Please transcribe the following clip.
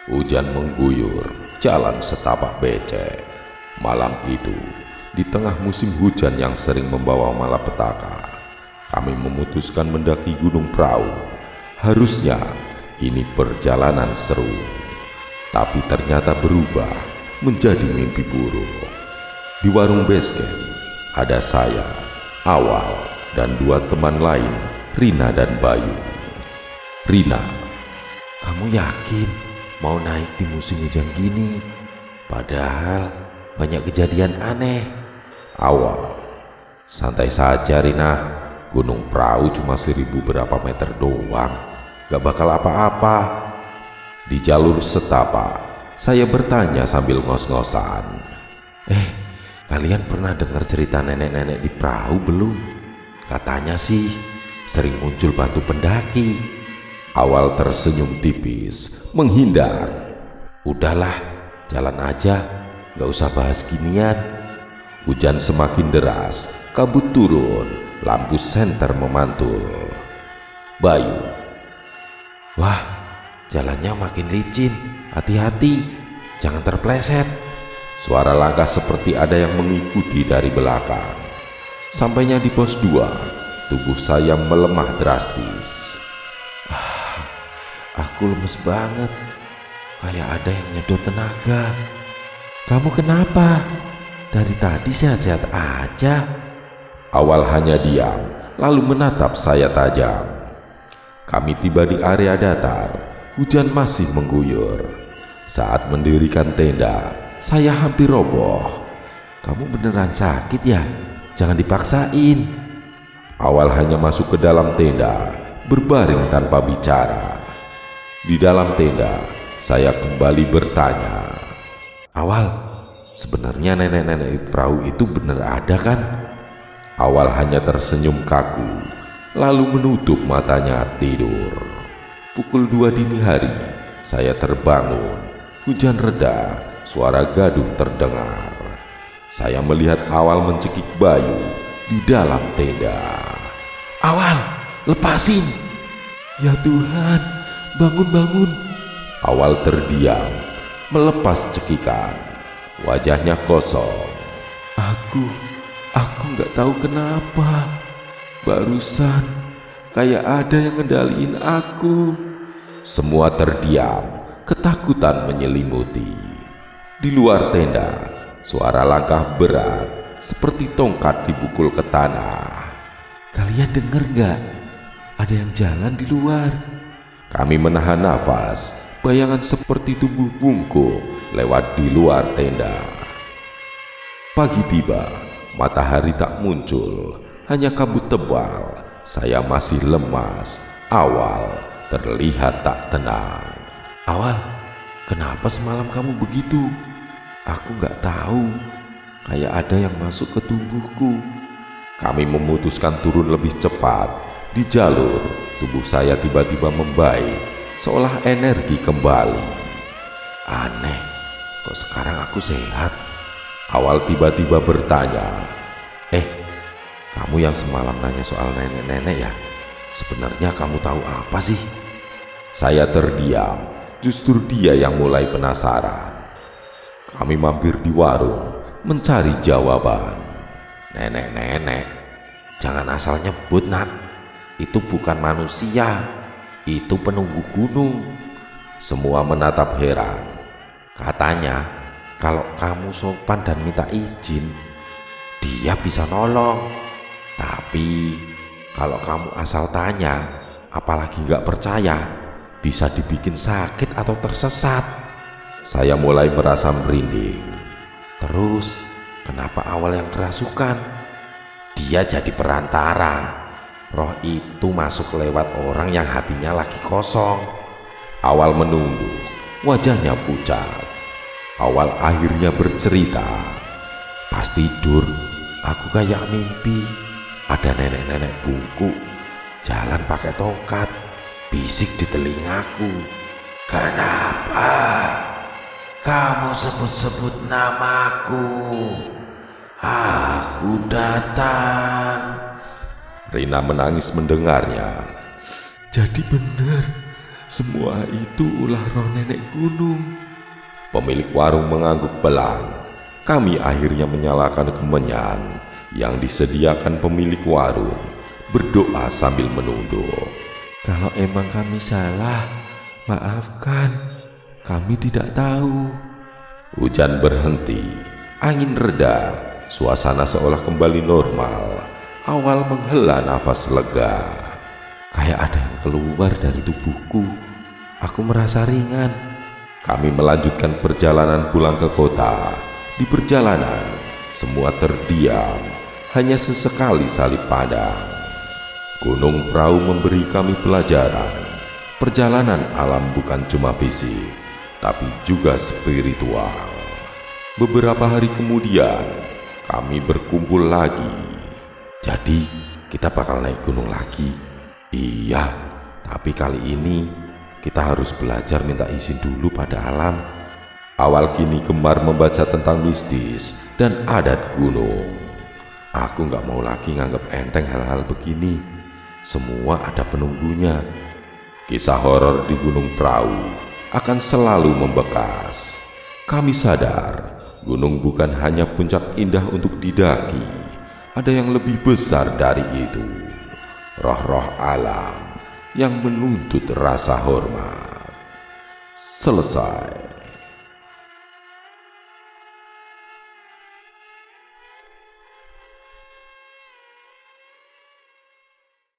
Hujan mengguyur jalan setapak becek. Malam itu, di tengah musim hujan yang sering membawa malapetaka, kami memutuskan mendaki Gunung Prau. Harusnya ini perjalanan seru, tapi ternyata berubah menjadi mimpi buruk. Di warung base camp, ada saya, Awal, dan dua teman lain, Rina dan Bayu. Rina, kamu yakin mau naik di musim hujan gini? Padahal banyak kejadian aneh. Awal, santai saja Rina. Gunung Prau cuma 1000 berapa meter doang, gak bakal apa-apa. Di jalur setapak, saya bertanya sambil ngos-ngosan. Kalian pernah dengar cerita nenek-nenek di perahu belum? Katanya sih sering muncul bantu pendaki. Awal tersenyum tipis, menghindar. Udahlah, jalan aja, gak usah bahas ginian. Hujan semakin deras, kabut turun, lampu senter memantul. Bayu, wah, jalannya makin licin, hati-hati, jangan terpleset. Suara langkah seperti ada yang mengikuti dari belakang. Sampainya di pos 2, tubuh saya melemah drastis. Aku lemes banget, kayak ada yang nyedot tenaga. Kamu kenapa? Dari tadi sehat-sehat aja. Awal hanya diam, lalu menatap saya tajam. Kami tiba di area datar, hujan masih mengguyur. Saat mendirikan tenda, saya hampir roboh. Kamu beneran sakit ya? Jangan dipaksain. Awal hanya masuk ke dalam tenda, berbaring tanpa bicara. Di dalam tenda, saya kembali bertanya. Awal, sebenarnya nenek-nenek di perahu itu benar ada kan? Awal hanya tersenyum kaku, lalu menutup matanya tidur. Pukul 2 dini hari, saya terbangun. Hujan reda, suara gaduh terdengar. Saya melihat Awal mencekik Bayu di dalam tenda. Awal, lepasin! Ya Tuhan, bangun! Awal terdiam, melepas cekikan. Wajahnya kosong. Aku nggak tahu kenapa. Barusan kayak ada yang ngendaliin aku. Semua terdiam, ketakutan menyelimuti. Di luar tenda, suara langkah berat seperti tongkat dipukul ke tanah. Kalian dengar nggak? Ada yang jalan di luar. Kami menahan nafas. Bayangan seperti tubuh bungkuk lewat di luar tenda. Pagi tiba, matahari tak muncul, hanya kabut tebal. Saya masih lemas. Awal terlihat tak tenang. Awal, kenapa semalam kamu begitu? Aku nggak tahu. Kayak ada yang masuk ke tubuhku. Kami memutuskan turun lebih cepat. Di jalur, tubuh saya tiba-tiba membaik, seolah energi kembali. Aneh, kok sekarang aku sehat? Awal tiba-tiba bertanya. Kamu yang semalam nanya soal nenek-nenek ya? Sebenarnya kamu tahu apa sih? Saya terdiam, justru dia yang mulai penasaran. Kami mampir di warung, mencari jawaban. Nenek-nenek, jangan asal nyebut nak. Itu bukan manusia, itu penunggu gunung. Semua menatap heran. Katanya, kalau kamu sopan dan minta izin, dia bisa nolong. Tapi kalau kamu asal tanya, apalagi gak percaya, bisa dibikin sakit atau tersesat. Saya mulai merasa merinding. Terus, kenapa Awal yang kerasukan? Dia jadi perantara. Roh itu masuk lewat orang yang hatinya lagi kosong. Awal menunduk, wajahnya pucat. Awal akhirnya bercerita. Pas tidur, aku kayak mimpi. Ada nenek-nenek bungkuk, jalan pakai tongkat, bisik di telingaku. Kenapa kamu sebut-sebut namaku? Aku datang. Rina menangis mendengarnya. Jadi benar, Semua itu ulah roh nenek gunung. Pemilik warung mengangguk pelan. Kami akhirnya menyalakan kemenyan yang disediakan pemilik warung, berdoa sambil menunduk. Kalau emang kami salah, maafkan. Kami tidak tahu. Hujan berhenti, angin reda, suasana seolah kembali normal. Awal menghela nafas lega. Kayak ada yang keluar dari tubuhku. Aku merasa ringan. Kami melanjutkan perjalanan pulang ke kota. Di perjalanan, semua terdiam, hanya sesekali salib pandang. Gunung Prau memberi kami pelajaran. Perjalanan alam bukan cuma fisik, tapi juga spiritual. Beberapa hari kemudian, kami berkumpul lagi. Jadi, kita bakal naik gunung lagi. Iya, tapi kali ini kita harus belajar minta izin dulu pada alam. Awal kini gemar membaca tentang mistis dan adat gunung. Aku gak mau lagi nganggap enteng hal-hal begini. Semua ada penunggunya. Kisah horor di Gunung Prau akan selalu membekas. Kami sadar, gunung bukan hanya puncak indah untuk didaki. Ada yang lebih besar dari itu. Roh-roh alam yang menuntut rasa hormat. Selesai.